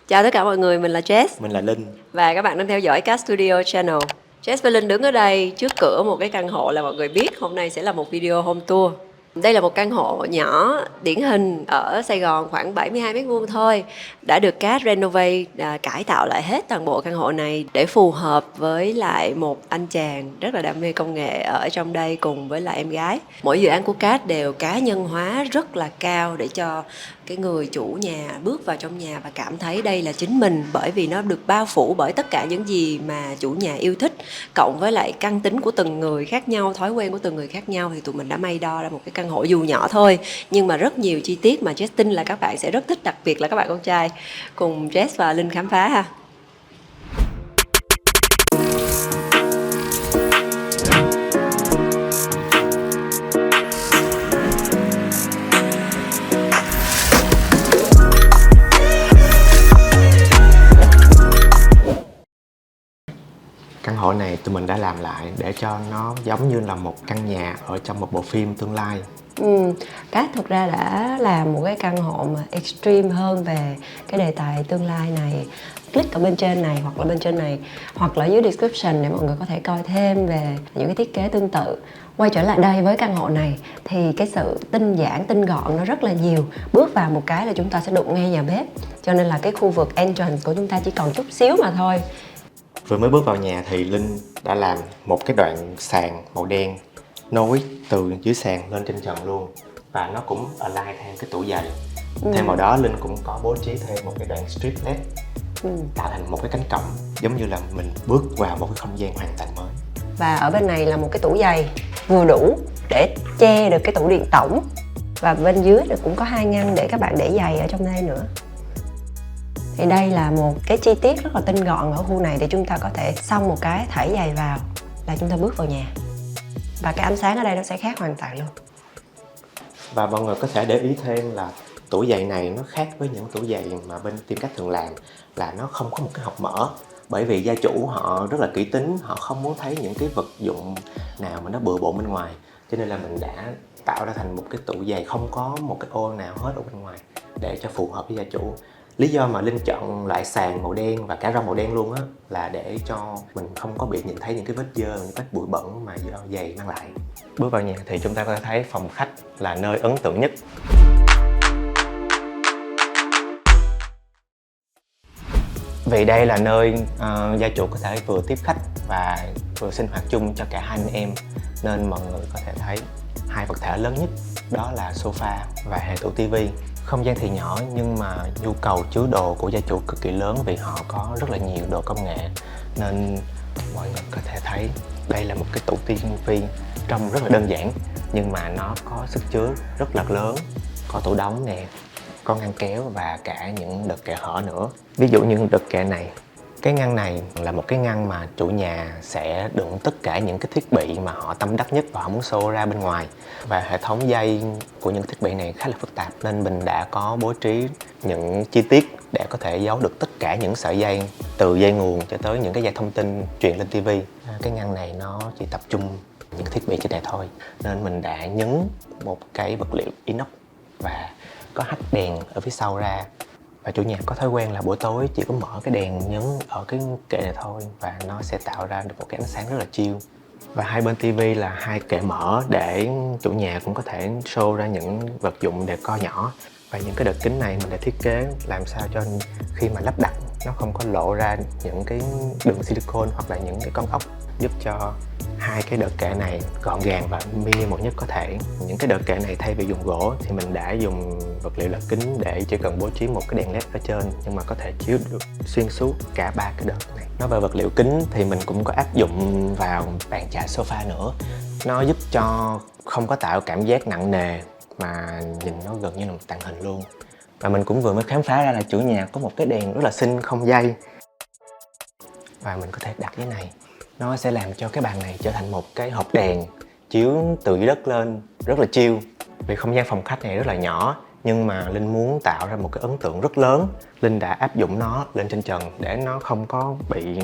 Chào tất cả mọi người, mình là Jess Mình là Linh. và các bạn đang theo dõi Cast Studio Channel. Jess và Linh đứng ở đây trước cửa một cái căn hộ là mọi người biết hôm nay sẽ là một video home tour. Đây là một căn hộ nhỏ điển hình ở Sài Gòn khoảng 72 mét vuông thôi. Đã được Cast renovate, cải tạo lại hết toàn bộ căn hộ này để phù hợp với lại một anh chàng rất là đam mê công nghệ ở trong đây cùng với lại em gái. Mỗi dự án của Cast đều cá nhân hóa rất là cao để cho cái người chủ nhà bước vào trong nhà và cảm thấy đây là chính mình, bởi vì nó được bao phủ bởi tất cả những gì mà chủ nhà yêu thích, cộng với lại căn tính của từng người khác nhau, thói quen của từng người khác nhau, thì tụi mình đã may đo ra một cái căn hộ dù nhỏ thôi nhưng mà rất nhiều chi tiết mà Jess tin là các bạn sẽ rất thích, đặc biệt là các bạn con trai. Cùng Jess và Linh khám phá ha. Căn hộ này tụi mình đã làm lại để cho nó giống như là một căn nhà ở trong một bộ phim tương lai. Cát thực ra đã làm một cái căn hộ mà extreme hơn về cái đề tài tương lai này. Click ở bên trên này hoặc là bên trên này hoặc là dưới description để mọi người có thể coi thêm về những cái thiết kế tương tự. Quay trở lại đây với căn hộ này thì cái sự tinh giản, tinh gọn nó rất là nhiều. Bước vào một cái là chúng ta sẽ đụng ngay nhà bếp, cho nên là cái khu vực entrance của chúng ta chỉ còn chút xíu mà thôi. Vừa mới bước vào nhà thì Linh đã làm một cái đoạn sàn màu đen nối từ dưới sàn lên trên trần luôn, và nó cũng align theo cái tủ giày. Thêm vào đó Linh cũng có bố trí thêm một cái đoạn strip LED tạo thành một cái cánh cổng, giống như là mình bước vào một cái không gian hoàn toàn mới. Và ở bên này là một cái tủ giày vừa đủ để che được cái tủ điện tổng, và bên dưới cũng có 2 ngăn để các bạn để giày ở trong đây nữa. Thì đây là một cái chi tiết rất là tinh gọn ở khu này để chúng ta có thể xong một cái thảy giày vào là chúng ta bước vào nhà. Và cái ánh sáng ở đây nó sẽ khác hoàn toàn luôn. Và mọi người có thể để ý thêm là tủ giày này nó khác với những tủ giày mà bên team cách thường làm, là nó không có một cái hộc mở. Bởi vì gia chủ họ rất là kỹ tính, họ không muốn thấy những cái vật dụng nào mà nó bừa bộn bên ngoài. Cho nên là mình đã tạo ra thành một cái tủ giày không có một cái ô nào hết ở bên ngoài để cho phù hợp với gia chủ. Lý do mà Linh chọn loại sàn màu đen và cả rau màu đen luôn á là để cho mình không có bị nhìn thấy những cái vết dơ, những vết bụi bẩn mà do giày mang lại. Bước vào nhà thì chúng ta có thể thấy phòng khách là nơi ấn tượng nhất. Vì đây là nơi gia chủ có thể vừa tiếp khách và vừa sinh hoạt chung cho cả hai anh em, nên mọi người có thể thấy hai vật thể lớn nhất đó là sofa và hệ tủ tivi. Không gian thì nhỏ nhưng mà nhu cầu chứa đồ của gia chủ cực kỳ lớn vì họ có rất là nhiều đồ công nghệ, nên mọi người có thể thấy đây là một cái tủ tivi trông rất là đơn giản nhưng mà nó có sức chứa rất là lớn. Có tủ đóng nè, có ngăn kéo và cả những đợt kệ hở nữa. Ví dụ như đợt kệ này, cái ngăn này là một cái ngăn mà chủ nhà sẽ đựng tất cả những cái thiết bị mà họ tâm đắc nhất và họ muốn show ra bên ngoài. Và hệ thống dây của những thiết bị này khá là phức tạp nên mình đã có bố trí những chi tiết để có thể giấu được tất cả những sợi dây, từ dây nguồn cho tới những cái dây thông tin truyền lên TV. Cái ngăn này nó chỉ tập trung những thiết bị trên này thôi, nên mình đã nhấn một cái vật liệu inox và có hắt đèn ở phía sau ra. Và chủ nhà có thói quen là buổi tối chỉ có mở cái đèn nhấn ở cái kệ này thôi, và nó sẽ tạo ra được một cái ánh sáng rất là chill. Và hai bên tivi là hai kệ mở để chủ nhà cũng có thể show ra những vật dụng decor nhỏ. Và những cái đợt kính này mình đã thiết kế làm sao cho khi mà lắp đặt nó không có lộ ra những cái đường silicone hoặc là những cái con ốc, giúp cho hai cái đợt kệ này gọn gàng và minimal nhất có thể. Những cái đợt kệ này thay vì dùng gỗ thì mình đã dùng vật liệu là kính để chỉ cần bố trí một cái đèn led ở trên nhưng mà có thể chiếu được xuyên suốt cả ba cái đợt này. Nói về vật liệu kính thì mình cũng có áp dụng vào bàn chải sofa nữa. Nó giúp cho không có tạo cảm giác nặng nề mà nhìn nó gần như là một tàng hình luôn. Và mình cũng vừa mới khám phá ra là chủ nhà có một cái đèn rất là xinh không dây, và mình có thể đặt cái này. Nó sẽ làm cho cái bàn này trở thành một cái hộp đèn chiếu từ dưới đất lên, rất là chill. Vì không gian phòng khách này rất là nhỏ nhưng mà Linh muốn tạo ra một cái ấn tượng rất lớn, Linh đã áp dụng nó lên trên trần để nó không có bị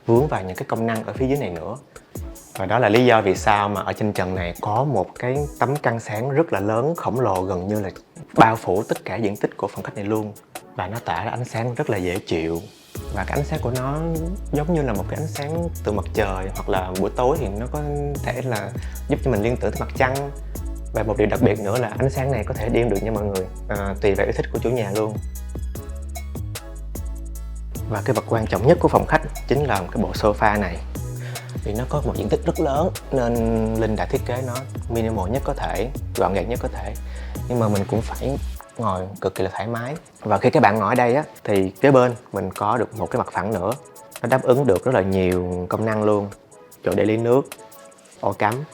vướng vào những cái công năng ở phía dưới này nữa. Và đó là lý do vì sao mà ở trên trần này có một cái tấm căng sáng rất là lớn, khổng lồ, gần như là bao phủ tất cả diện tích của phòng khách này luôn. và nó tỏa ra ánh sáng rất là dễ chịu, và cái ánh sáng của nó giống như là một cái ánh sáng từ mặt trời, hoặc là buổi tối thì nó có thể là giúp cho mình liên tưởng tới mặt trăng. Và một điều đặc biệt nữa là ánh sáng này có thể đem được nha mọi người, tùy vào yêu thích của chủ nhà luôn. Và cái vật quan trọng nhất của phòng khách chính là cái bộ sofa này. Vì nó có một diện tích rất lớn nên Linh đã thiết kế nó minimal nhất có thể, gọn gàng nhất có thể, nhưng mà mình cũng phải ngồi cực kỳ là thoải mái. Và khi các bạn ngồi ở đây á, thì kế bên mình có được một cái mặt phẳng nữa, nó đáp ứng được rất là nhiều công năng luôn. Chỗ để ly nước, ổ cắm,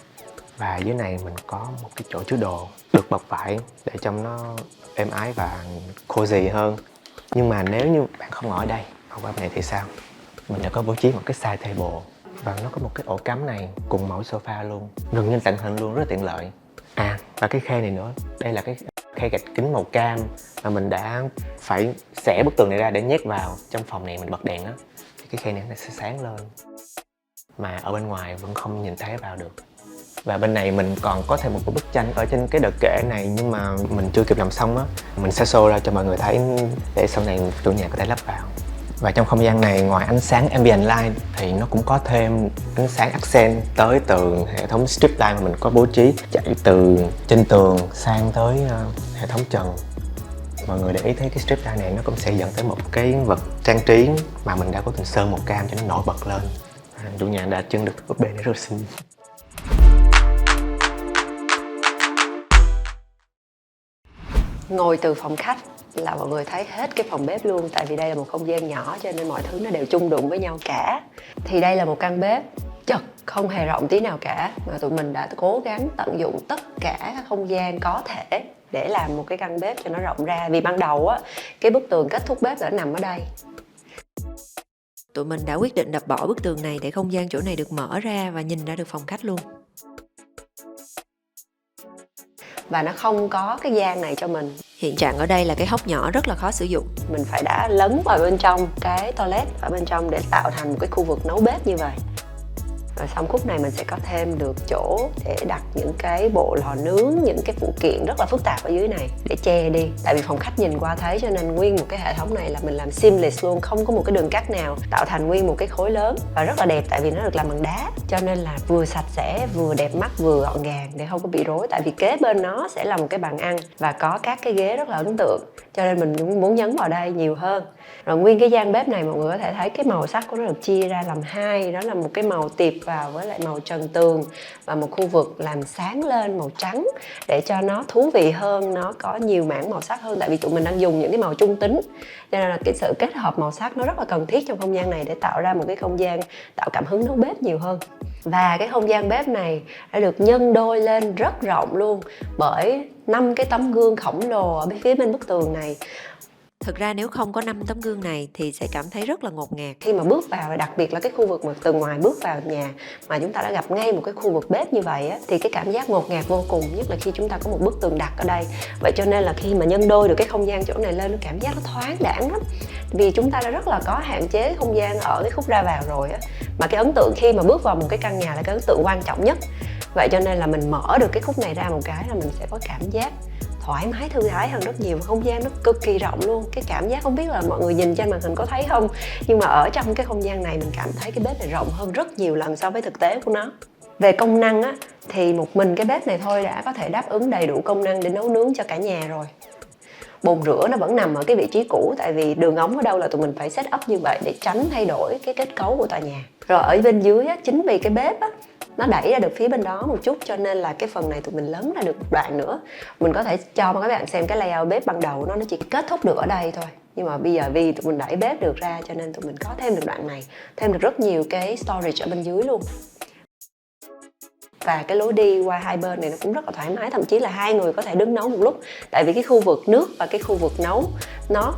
và dưới này mình có một cái chỗ chứa đồ được bọc vải để trông nó êm ái và cozy hơn. Nhưng mà nếu như bạn không ngồi ở đây, ở bên này thì sao? Mình đã có bố trí một cái side table và nó có một cái ổ cắm này cùng mẫu sofa luôn, gần như tàng hình luôn, rất là tiện lợi. Và cái khay này nữa, đây là cái khay gạch kính màu cam mà mình đã phải xẻ bức tường này ra để nhét vào trong phòng này. Mình bật đèn á thì cái khay này nó sẽ sáng lên, mà ở bên ngoài vẫn không nhìn thấy vào được. Và bên này mình còn có thêm một cái bức tranh ở trên cái đợt kệ này, nhưng mà mình chưa kịp làm xong á, mình sẽ show ra cho mọi người thấy để sau này chủ nhà có thể lắp vào. Và trong không gian này, ngoài ánh sáng ambient light thì nó cũng có thêm ánh sáng accent tới từ hệ thống strip light mà mình có bố trí chạy từ trên tường sang tới hệ thống trần. Mọi người để ý thấy cái strip light này nó cũng sẽ dẫn tới một cái vật trang trí mà mình đã cố tình sơn màu cam cho nó nổi bật lên. Chủ nhà đã trưng được búp bê này rất là xinh. Ngồi từ phòng khách là mọi người thấy hết cái phòng bếp luôn, tại vì đây là một không gian nhỏ cho nên mọi thứ nó đều chung đụng với nhau cả. Thì đây là một căn bếp chật, không hề rộng tí nào cả, mà tụi mình đã cố gắng tận dụng tất cả các không gian có thể để làm một cái căn bếp cho nó rộng ra. Vì ban đầu á, cái bức tường kết thúc bếp đã nằm ở đây. Tụi mình đã quyết định đập bỏ bức tường này để không gian chỗ này được mở ra và nhìn ra được phòng khách luôn. Và nó không có cái gian này cho mình. Hiện trạng ở đây là cái hốc nhỏ rất là khó sử dụng. Mình phải đã lấn vào bên trong cái toilet ở bên trong để tạo thành một cái khu vực nấu bếp như vậy. Rồi xong khúc này mình sẽ có thêm được chỗ để đặt những cái bộ lò nướng, những cái phụ kiện rất là phức tạp ở dưới này để che đi. Tại vì phòng khách nhìn qua thấy cho nên nguyên một cái hệ thống này là mình làm seamless luôn, không có một cái đường cắt nào, tạo thành nguyên một cái khối lớn và rất là đẹp. Tại vì nó được làm bằng đá cho nên là vừa sạch sẽ, vừa đẹp mắt, vừa gọn gàng để không có bị rối. Tại vì kế bên nó sẽ là một cái bàn ăn và có các cái ghế rất là ấn tượng, cho nên mình cũng muốn nhấn vào đây nhiều hơn. Rồi nguyên cái gian bếp này mọi người có thể thấy cái màu sắc của nó được chia ra làm hai, đó là một cái màu tiệp vào với lại màu trần tường và một khu vực làm sáng lên màu trắng để cho nó thú vị hơn, nó có nhiều mảng màu sắc hơn. Tại vì tụi mình đang dùng những cái màu trung tính cho nên là cái sự kết hợp màu sắc nó rất là cần thiết trong không gian này để tạo ra một cái không gian tạo cảm hứng nấu bếp nhiều hơn. Và cái không gian bếp này đã được nhân đôi lên rất rộng luôn bởi 5 cái tấm gương khổng lồ ở phía bên bức tường này. Thực ra nếu không có 5 tấm gương này thì sẽ cảm thấy rất là ngột ngạt. Khi mà bước vào, đặc biệt là cái khu vực mà từ ngoài bước vào nhà mà chúng ta đã gặp ngay một cái khu vực bếp như vậy á, thì cái cảm giác ngột ngạt vô cùng, nhất là khi chúng ta có một bức tường đặc ở đây. Vậy cho nên là khi mà nhân đôi được cái không gian chỗ này lên, nó cảm giác nó thoáng đãng lắm. Vì chúng ta đã rất là có hạn chế không gian ở cái khúc ra vào rồi á, mà cái ấn tượng khi mà bước vào một cái căn nhà là cái ấn tượng quan trọng nhất. Vậy cho nên là mình mở được cái khúc này ra một cái là mình sẽ có cảm giác thoải mái, thư thái hơn rất nhiều. Không gian nó cực kỳ rộng luôn. Cái cảm giác không biết là mọi người nhìn trên màn hình có thấy không, nhưng mà ở trong cái không gian này mình cảm thấy cái bếp này rộng hơn rất nhiều lần so với thực tế của nó. Về công năng á, thì một mình cái bếp này thôi đã có thể đáp ứng đầy đủ công năng để nấu nướng cho cả nhà rồi. Bồn rửa nó vẫn nằm ở cái vị trí cũ, tại vì đường ống ở đâu là tụi mình phải set up như vậy để tránh thay đổi cái kết cấu của tòa nhà. Rồi ở bên dưới á, chính vì cái bếp á, nó đẩy ra được phía bên đó một chút cho nên là cái phần này tụi mình lấn ra được một đoạn nữa. Mình có thể cho các bạn xem cái layout bếp ban đầu nó chỉ kết thúc được ở đây thôi. Nhưng mà bây giờ vì tụi mình đẩy bếp được ra cho nên tụi mình có thêm được đoạn này, thêm được rất nhiều cái storage ở bên dưới luôn. Và cái lối đi qua hai bên này nó cũng rất là thoải mái, thậm chí là hai người có thể đứng nấu một lúc. Tại vì cái khu vực nước và cái khu vực nấu nó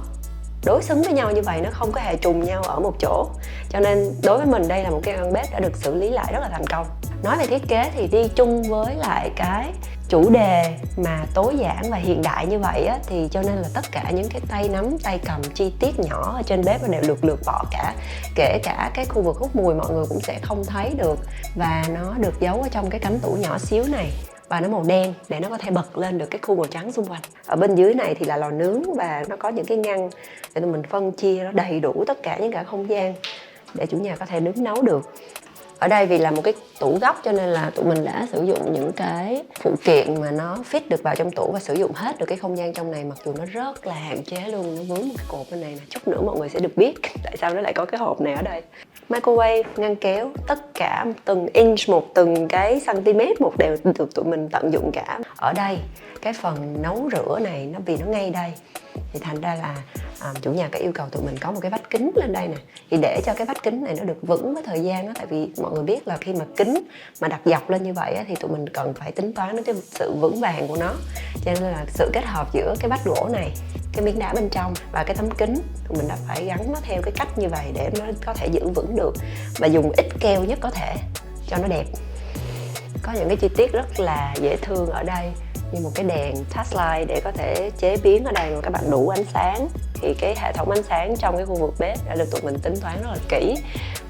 đối xứng với nhau như vậy, nó không có hề trùng nhau ở một chỗ. Cho nên đối với mình đây là một cái căn bếp đã được xử lý lại rất là thành công. Nói về thiết kế thì đi chung với lại cái chủ đề mà tối giản và hiện đại như vậy á, thì cho nên là tất cả những cái tay nắm, tay cầm chi tiết nhỏ ở trên bếp đều được lược bỏ cả. Kể cả cái khu vực hút mùi mọi người cũng sẽ không thấy được, và nó được giấu ở trong cái cánh tủ nhỏ xíu này. và nó màu đen để nó có thể bật lên được cái khu màu trắng xung quanh. Ở bên dưới này thì là lò nướng và nó có những cái ngăn để tụi mình phân chia nó đầy đủ tất cả những cả không gian để chủ nhà có thể nướng nấu được. Ở đây vì là một cái tủ góc cho nên là tụi mình đã sử dụng những cái phụ kiện mà nó fit được vào trong tủ và sử dụng hết được cái không gian trong này, mặc dù nó rất là hạn chế luôn, nó vướng một cái cột bên này nè. Chút nữa mọi người sẽ được biết tại sao nó lại có cái hộp này ở đây. Microwave, ngăn kéo, tất cả từng inch một, từng cái cm một đều được tụi mình tận dụng cả. Ở đây cái phần nấu rửa này nó vì nó ngay đây thì thành ra là chủ nhà có yêu cầu tụi mình có một cái vách kính lên đây nè, thì để cho cái vách kính này nó được vững với thời gian đó. Tại vì mọi người biết là khi mà kính mà đặt dọc lên như vậy á, thì tụi mình cần phải tính toán đến cái sự vững vàng của nó, cho nên là sự kết hợp giữa cái vách gỗ này, cái miếng đá bên trong và cái tấm kính, tụi mình đã phải gắn nó theo cái cách như vậy để nó có thể giữ vững được và dùng ít keo nhất có thể cho nó đẹp. Có những cái chi tiết rất là dễ thương ở đây, như một cái đèn touch light để có thể chế biến ở đây mà các bạn đủ ánh sáng. Thì cái hệ thống ánh sáng trong cái khu vực bếp đã được tụi mình tính toán rất là kỹ,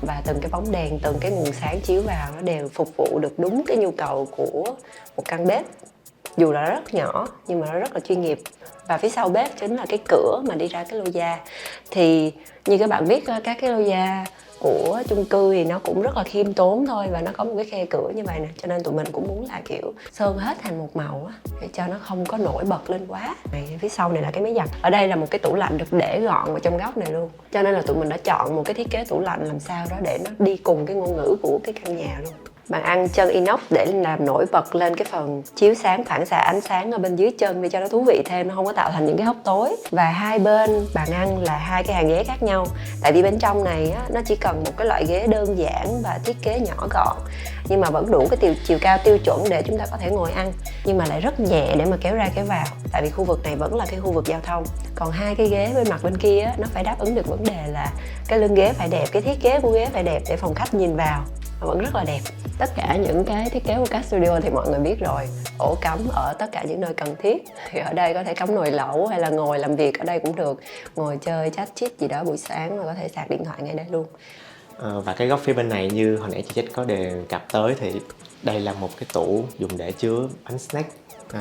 và từng cái bóng đèn, từng cái nguồn sáng chiếu vào nó đều phục vụ được đúng cái nhu cầu của một căn bếp, dù là rất nhỏ nhưng mà nó rất là chuyên nghiệp. Và phía sau bếp chính là cái cửa mà đi ra cái lô gia. Thì như các bạn biết, các cái lô gia của chung cư thì nó cũng rất là khiêm tốn thôi, và nó có một cái khe cửa như vậy nè, cho nên tụi mình cũng muốn là kiểu sơn hết thành một màu á, để cho nó không có nổi bật lên quá. Phía sau này là cái máy giặt. Ở đây là một cái tủ lạnh được để gọn vào trong góc này luôn, cho nên là tụi mình đã chọn một cái thiết kế tủ lạnh làm sao đó để nó đi cùng cái ngôn ngữ của cái căn nhà luôn. Bàn ăn chân inox để làm nổi bật lên cái phần chiếu sáng, phản xạ ánh sáng ở bên dưới chân để cho nó thú vị thêm, nó không có tạo thành những cái hốc tối. Và hai bên bàn ăn là hai cái hàng ghế khác nhau, tại vì bên trong này á, nó chỉ cần một cái loại ghế đơn giản và thiết kế nhỏ gọn, nhưng mà vẫn đủ cái chiều cao tiêu chuẩn để chúng ta có thể ngồi ăn, nhưng mà lại rất nhẹ để mà kéo ra kéo vào, tại vì khu vực này vẫn là cái khu vực giao thông. Còn hai cái ghế bên mặt bên kia á, nó phải đáp ứng được vấn đề là cái lưng ghế phải đẹp, cái thiết kế của ghế phải đẹp để phòng khách nhìn vào vẫn rất là đẹp. Tất cả những cái thiết kế của Cat Studio thì mọi người biết rồi, ổ cắm ở tất cả những nơi cần thiết. Thì ở đây có thể cắm nồi lẩu hay là ngồi làm việc ở đây cũng được, ngồi chơi chat chít gì đó buổi sáng mà có thể sạc điện thoại ngay đây luôn. Và cái góc phía bên này như hồi nãy chị Chết có đề cập tới thì đây là một cái tủ dùng để chứa bánh snack,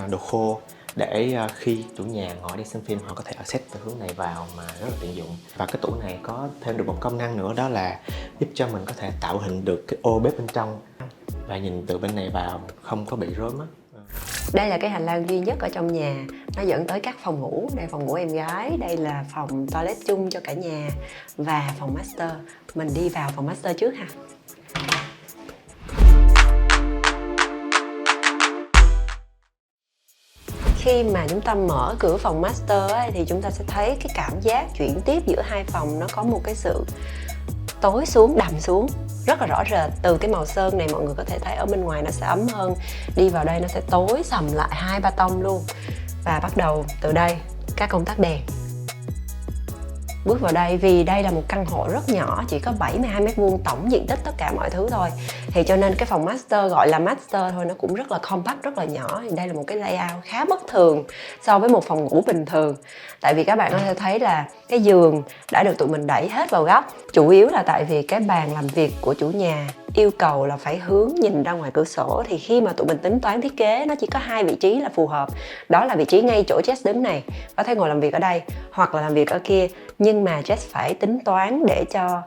đồ khô, để khi chủ nhà ngồi đi xem phim họ có thể access từ hướng này vào mà rất là tiện dụng. Và cái tủ này có thêm được một công năng nữa, đó là giúp cho mình có thể tạo hình được cái ô bếp bên trong và nhìn từ bên này vào không có bị rối mắt. Đây là cái hành lang duy nhất ở trong nhà, nó dẫn tới các phòng ngủ. Đây phòng ngủ em gái, đây là phòng toilet chung cho cả nhà và phòng master. Mình đi vào phòng master trước ha. Khi mà chúng ta mở cửa phòng master ấy, thì chúng ta sẽ thấy cái cảm giác chuyển tiếp giữa hai phòng nó có một cái sự tối xuống, đậm xuống rất là rõ rệt. Từ cái màu sơn này mọi người có thể thấy ở bên ngoài nó sẽ ấm hơn, đi vào đây nó sẽ tối sầm lại 2-3 tông luôn. Và bắt đầu từ đây các công tắc đèn. Bước vào đây, vì đây là một căn hộ rất nhỏ, chỉ có 72m2 tổng diện tích tất cả mọi thứ thôi, thì cho nên cái phòng master gọi là master thôi, nó cũng rất là compact, rất là nhỏ. Thì đây là một cái layout khá bất thường so với một phòng ngủ bình thường. Tại vì các bạn có thể thấy là cái giường đã được tụi mình đẩy hết vào góc. Chủ yếu là tại vì cái bàn làm việc của chủ nhà yêu cầu là phải hướng nhìn ra ngoài cửa sổ, thì khi mà tụi mình tính toán thiết kế nó chỉ có hai vị trí là phù hợp, đó là vị trí ngay chỗ Jess đứng này, có thể ngồi làm việc ở đây hoặc là làm việc ở kia, nhưng mà Jess phải tính toán để cho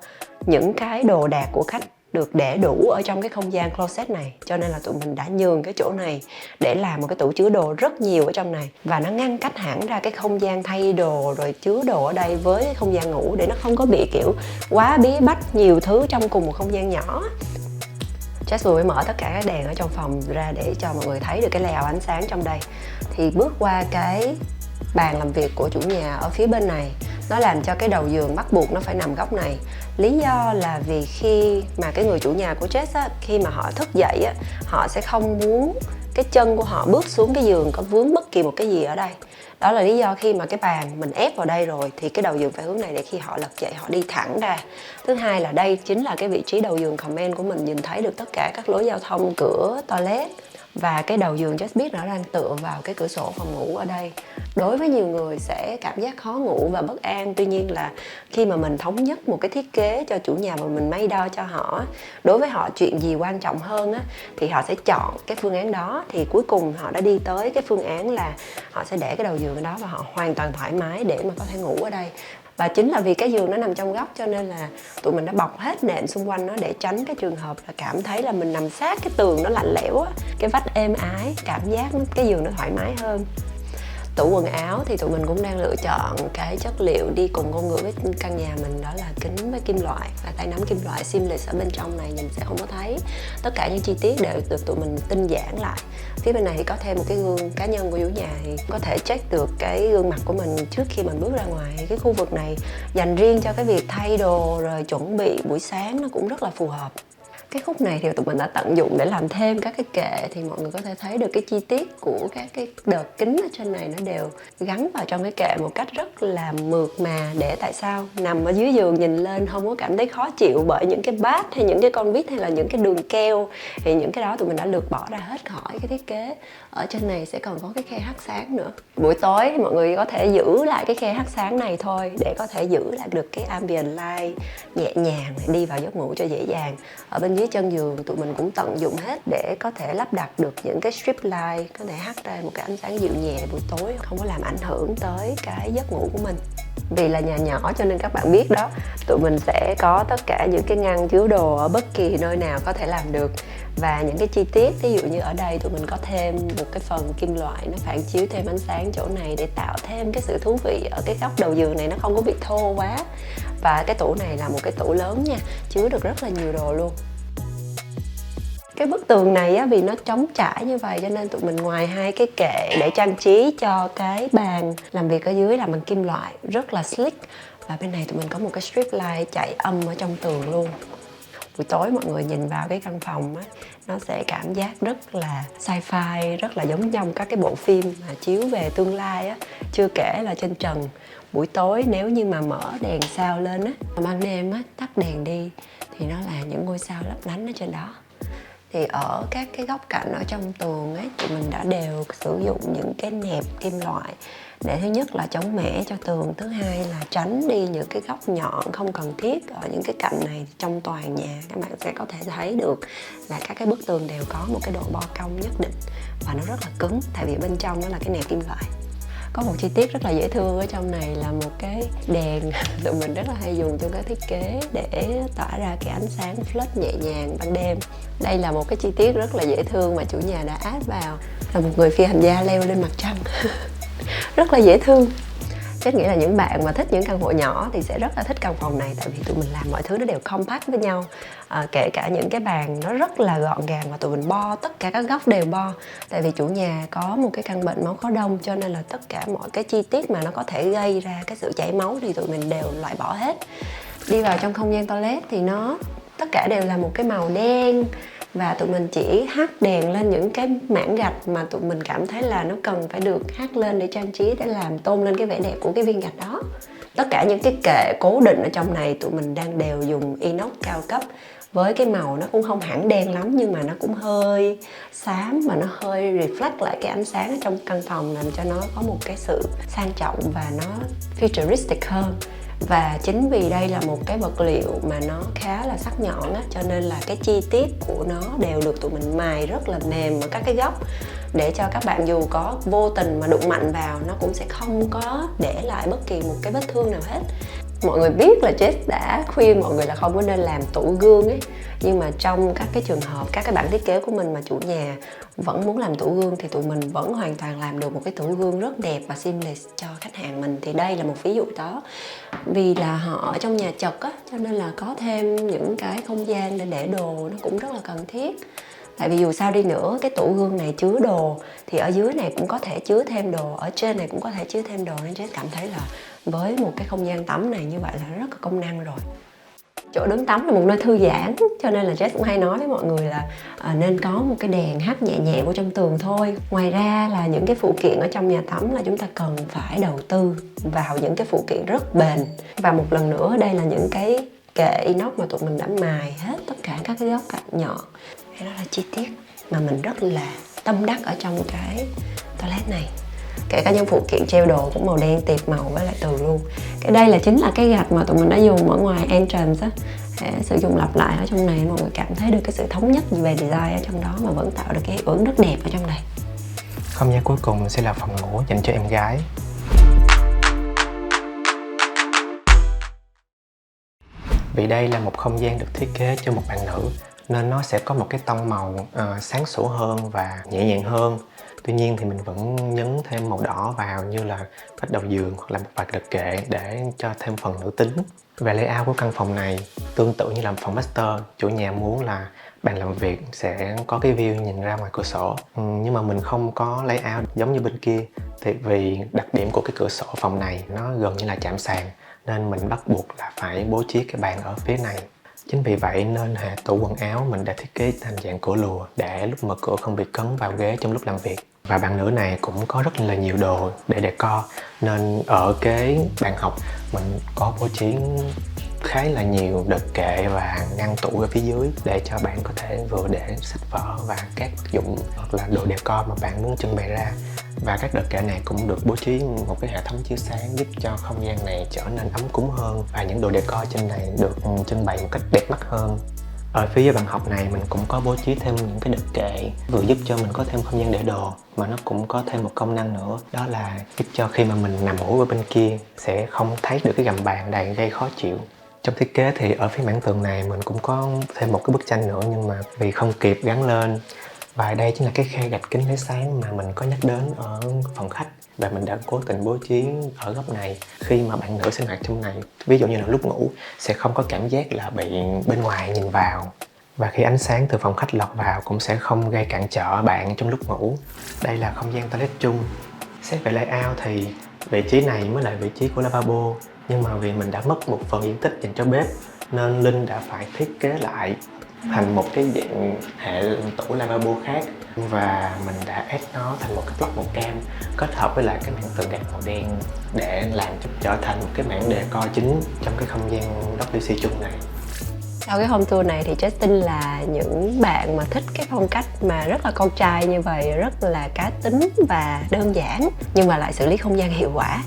những cái đồ đạc của khách được để đủ ở trong cái không gian closet này, cho nên là tụi mình đã nhường cái chỗ này để làm một cái tủ chứa đồ rất nhiều ở trong này, và nó ngăn cách hẳn ra cái không gian thay đồ rồi chứa đồ ở đây với cái không gian ngủ, để nó không có bị kiểu quá bí bách nhiều thứ trong cùng một không gian nhỏ. Jess vừa mới mở tất cả các đèn ở trong phòng ra để cho mọi người thấy được cái layout ánh sáng trong đây. Thì bước qua cái bàn làm việc của chủ nhà ở phía bên này, nó làm cho cái đầu giường bắt buộc nó phải nằm góc này. Lý do là vì khi mà cái người chủ nhà của Jess á, khi mà họ thức dậy á, họ sẽ không muốn cái chân của họ bước xuống cái giường có vướng bất kỳ một cái gì ở đây. Đó là lý do khi mà cái bàn mình ép vào đây rồi thì cái đầu giường phải hướng này để khi họ lật dậy họ đi thẳng ra. Thứ hai là đây chính là cái vị trí đầu giường comment của mình, nhìn thấy được tất cả các lối giao thông, cửa, toilet Và cái đầu giường Jess biết nó đang tựa vào cái cửa sổ phòng ngủ ở đây. Đối với nhiều người sẽ cảm giác khó ngủ và bất an. Tuy nhiên là khi mà mình thống nhất một cái thiết kế cho chủ nhà và mình may đo cho họ, đối với họ chuyện gì quan trọng hơn á, thì họ sẽ chọn cái phương án đó. Thì cuối cùng họ đã đi tới cái phương án là họ sẽ để cái đầu giường ở đó và họ hoàn toàn thoải mái để mà có thể ngủ ở đây. Và chính là vì cái giường nó nằm trong góc cho nên là tụi mình đã bọc hết nệm xung quanh nó để tránh cái trường hợp là cảm thấy là mình nằm sát cái tường nó lạnh lẽo á, cái vách êm ái, cảm giác cái giường nó thoải mái hơn. Tủ quần áo thì tụi mình cũng đang lựa chọn cái chất liệu đi cùng ngôn ngữ với căn nhà mình, đó là kính với kim loại và tay nắm kim loại seamless. Ở bên trong này nhìn sẽ không có thấy, tất cả những chi tiết đều được tụi mình tinh giản lại. Phía bên này thì có thêm một cái gương cá nhân của chủ nhà, thì có thể check được cái gương mặt của mình trước khi mình bước ra ngoài. Cái khu vực này dành riêng cho cái việc thay đồ rồi chuẩn bị buổi sáng, nó cũng rất là phù hợp. Cái khúc này thì tụi mình đã tận dụng để làm thêm các cái kệ, thì mọi người có thể thấy được cái chi tiết của các cái đợt kính ở trên này nó đều gắn vào trong cái kệ một cách rất là mượt mà. Để tại sao nằm ở dưới giường nhìn lên không có cảm thấy khó chịu bởi những cái bát hay những cái con vít hay là những cái đường keo, thì những cái đó tụi mình đã lược bỏ ra hết khỏi cái thiết kế. Ở trên này sẽ còn có cái khe hắt sáng nữa. Buổi tối thì mọi người có thể giữ lại cái khe hắt sáng này thôi để có thể giữ lại được cái ambient light nhẹ nhàng đi vào giấc ngủ cho dễ dàng. Ở bên dưới chân giường tụi mình cũng tận dụng hết để có thể lắp đặt được những cái strip light có thể hắt ra một cái ánh sáng dịu nhẹ buổi tối, không có làm ảnh hưởng tới cái giấc ngủ của mình. Vì là nhà nhỏ cho nên các bạn biết đó, tụi mình sẽ có tất cả những cái ngăn chứa đồ ở bất kỳ nơi nào có thể làm được. Và những cái chi tiết, ví dụ như ở đây tụi mình có thêm một cái phần kim loại nó phản chiếu thêm ánh sáng chỗ này để tạo thêm cái sự thú vị ở cái góc đầu giường này, nó không có bị thô quá. Và cái tủ này là một cái tủ lớn nha, chứa được rất là nhiều đồ luôn. Cái bức tường này á, vì nó trống trải như vậy cho nên tụi mình ngoài hai cái kệ để trang trí cho cái bàn làm việc ở dưới làm bằng kim loại rất là slick. Và bên này tụi mình có một cái strip light chạy âm ở trong tường luôn. Buổi tối mọi người nhìn vào cái căn phòng á, nó sẽ cảm giác rất là sci-fi, rất là giống trong các cái bộ phim mà chiếu về tương lai á. Chưa kể là trên trần, buổi tối nếu như mà mở đèn sao lên á, ban đêm á, tắt đèn đi thì nó là những ngôi sao lấp lánh ở trên đó. Thì ở các cái góc cạnh ở trong tường ấy, tụi mình đã đều sử dụng những cái nẹp kim loại để thứ nhất là chống mẻ cho tường, thứ hai là tránh đi những cái góc nhọn không cần thiết ở những cái cạnh này. Trong toàn nhà các bạn sẽ có thể thấy được là các cái bức tường đều có một cái độ bo cong nhất định và nó rất là cứng, tại vì bên trong nó là cái nẹp kim loại. Có một chi tiết rất là dễ thương ở trong này là một cái đèn tụi mình rất là hay dùng trong cái thiết kế để tỏa ra cái ánh sáng flash nhẹ nhàng ban đêm. Đây là một cái chi tiết rất là dễ thương mà chủ nhà đã add vào, là một người phi hành gia leo lên mặt trăng. Rất là dễ thương. Chắc nghĩ là những bạn mà thích những căn hộ nhỏ thì sẽ rất là thích căn phòng này, tại vì tụi mình làm mọi thứ nó đều compact với nhau. Kể cả những cái bàn nó rất là gọn gàng và tụi mình bo tất cả các góc đều bo. Tại vì chủ nhà có một cái căn bệnh máu có đông cho nên là tất cả mọi cái chi tiết mà nó có thể gây ra cái sự chảy máu thì tụi mình đều loại bỏ hết. Đi vào trong không gian toilet thì nó tất cả đều là một cái màu đen. Và tụi mình chỉ hắt đèn lên những cái mảng gạch mà tụi mình cảm thấy là nó cần phải được hắt lên để trang trí, để làm tôn lên cái vẻ đẹp của cái viên gạch đó. Tất cả những cái kệ cố định ở trong này tụi mình đang đều dùng inox cao cấp với cái màu nó cũng không hẳn đen lắm nhưng mà nó cũng hơi xám và nó hơi reflect lại cái ánh sáng ở trong căn phòng, làm cho nó có một cái sự sang trọng và nó futuristic hơn. Và chính vì đây là một cái vật liệu mà nó khá là sắc nhọn á, cho nên là cái chi tiết của nó đều được tụi mình mài rất là mềm ở các cái góc, để cho các bạn dù có vô tình mà đụng mạnh vào nó cũng sẽ không có để lại bất kỳ một cái vết thương nào hết. Mọi người biết là Jess đã khuyên mọi người là không có nên làm tủ gương ấy, nhưng mà trong các cái trường hợp, các cái bản thiết kế của mình mà chủ nhà vẫn muốn làm tủ gương thì tụi mình vẫn hoàn toàn làm được một cái tủ gương rất đẹp và seamless cho khách hàng mình. Thì đây là một ví dụ đó. Vì là họ ở trong nhà chật á, cho nên là có thêm những cái không gian để đồ nó cũng rất là cần thiết. Tại vì dù sao đi nữa, cái tủ gương này chứa đồ thì ở dưới này cũng có thể chứa thêm đồ, ở trên này cũng có thể chứa thêm đồ, nên Jess cảm thấy là với một cái không gian tắm này như vậy là rất có công năng rồi. Chỗ đứng tắm là một nơi thư giãn, cho nên là Jess cũng hay nói với mọi người là nên có một cái đèn hắt nhẹ nhẹ vào trong tường thôi. Ngoài ra là những cái phụ kiện ở trong nhà tắm là chúng ta cần phải đầu tư vào những cái phụ kiện rất bền. Và một lần nữa, đây là những cái kệ inox mà tụi mình đã mài hết tất cả các cái góc cạnh nhọn. Đó là chi tiết mà mình rất là tâm đắc ở trong cái toilet này. Kể cả những phụ kiện treo đồ cũng màu đen tiệp màu với lại tường luôn. Cái đây là chính là cái gạch mà tụi mình đã dùng ở ngoài entrance á, để sử dụng lặp lại ở trong này, mọi người cảm thấy được cái sự thống nhất về design ở trong đó mà vẫn tạo được cái hiệu ứng rất đẹp ở trong này. Không gian cuối cùng sẽ là phòng ngủ dành cho em gái. Vì đây là một không gian được thiết kế cho một bạn nữ nên nó sẽ có một cái tông màu sáng sủa hơn và nhẹ nhàng hơn. Tuy nhiên thì mình vẫn nhấn thêm màu đỏ vào như là vách đầu giường hoặc là một vài vật kệ để cho thêm phần nữ tính. Về layout của căn phòng này tương tự như là phòng master, chủ nhà muốn là bàn làm việc sẽ có cái view nhìn ra ngoài cửa sổ. Nhưng mà mình không có layout giống như bên kia, thì vì đặc điểm của cái cửa sổ phòng này nó gần như là chạm sàn nên mình bắt buộc là phải bố trí cái bàn ở phía này. Chính vì vậy nên hệ tủ quần áo mình đã thiết kế thành dạng cửa lùa để lúc mở cửa không bị cấn vào ghế trong lúc làm việc. Và bạn nữ này cũng có rất là nhiều đồ để decor nên ở cái bàn học mình có bố trí khá là nhiều đợt kệ và ngăn tủ ở phía dưới để cho bạn có thể vừa để sách vở và các vật dụng hoặc là đồ decor mà bạn muốn trưng bày ra. Và các đợt kệ này cũng được bố trí một cái hệ thống chiếu sáng giúp cho không gian này trở nên ấm cúng hơn và những đồ decor trên này được trưng bày một cách đẹp mắt hơn. Ở phía dưới bàn học này mình cũng có bố trí thêm những cái đợt kệ vừa giúp cho mình có thêm không gian để đồ mà nó cũng có thêm một công năng nữa, đó là giúp cho khi mà mình nằm ngủ ở bên kia sẽ không thấy được cái gầm bàn đầy gây khó chịu. Trong thiết kế thì ở phía mảng tường này mình cũng có thêm một cái bức tranh nữa nhưng mà vì không kịp gắn lên. Và đây chính là cái khe gạch kính lấy sáng mà mình có nhắc đến ở phòng khách và mình đã cố tình bố trí ở góc này. Khi mà bạn nữ sinh hoạt trong này, ví dụ như là lúc ngủ, sẽ không có cảm giác là bị bên ngoài nhìn vào. Và khi ánh sáng từ phòng khách lọt vào cũng sẽ không gây cản trở bạn trong lúc ngủ. Đây là không gian toilet chung. Xét về layout thì vị trí này mới là vị trí của lavabo. Nhưng mà vì mình đã mất một phần diện tích dành cho bếp nên Linh đã phải thiết kế lại thành một cái dạng hệ tủ lavabo khác, và mình đã ép nó thành một cái block màu cam kết hợp với lại cái mảng tường gạch màu đen để làm cho trở thành một cái mảng decor chính trong cái không gian WC chung này. Sau cái home tour này thì Jess tin là những bạn mà thích cái phong cách mà rất là con trai như vậy, rất là cá tính và đơn giản nhưng mà lại xử lý không gian hiệu quả.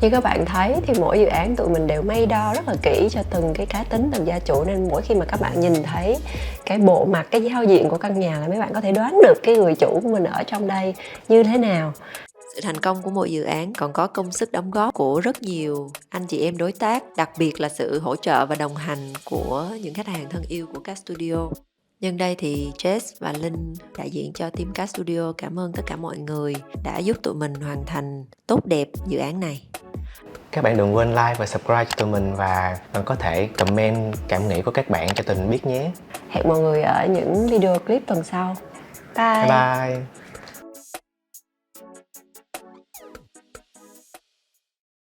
Như các bạn thấy thì mỗi dự án tụi mình đều may đo rất là kỹ cho từng cái cá tính, từng gia chủ, nên mỗi khi mà các bạn nhìn thấy cái bộ mặt, cái giao diện của căn nhà là mấy bạn có thể đoán được cái người chủ của mình ở trong đây như thế nào. Sự thành công của mỗi dự án còn có công sức đóng góp của rất nhiều anh chị em đối tác, đặc biệt là sự hỗ trợ và đồng hành của những khách hàng thân yêu của Cat Studio. Nhân đây thì Jess và Linh đại diện cho team Cat Studio cảm ơn tất cả mọi người đã giúp tụi mình hoàn thành tốt đẹp dự án này. Các bạn đừng quên like và subscribe cho tụi mình và có thể comment cảm nghĩ của các bạn cho tụi mình biết nhé. Hẹn mọi người ở những video clip tuần sau. Bye! Bye bye!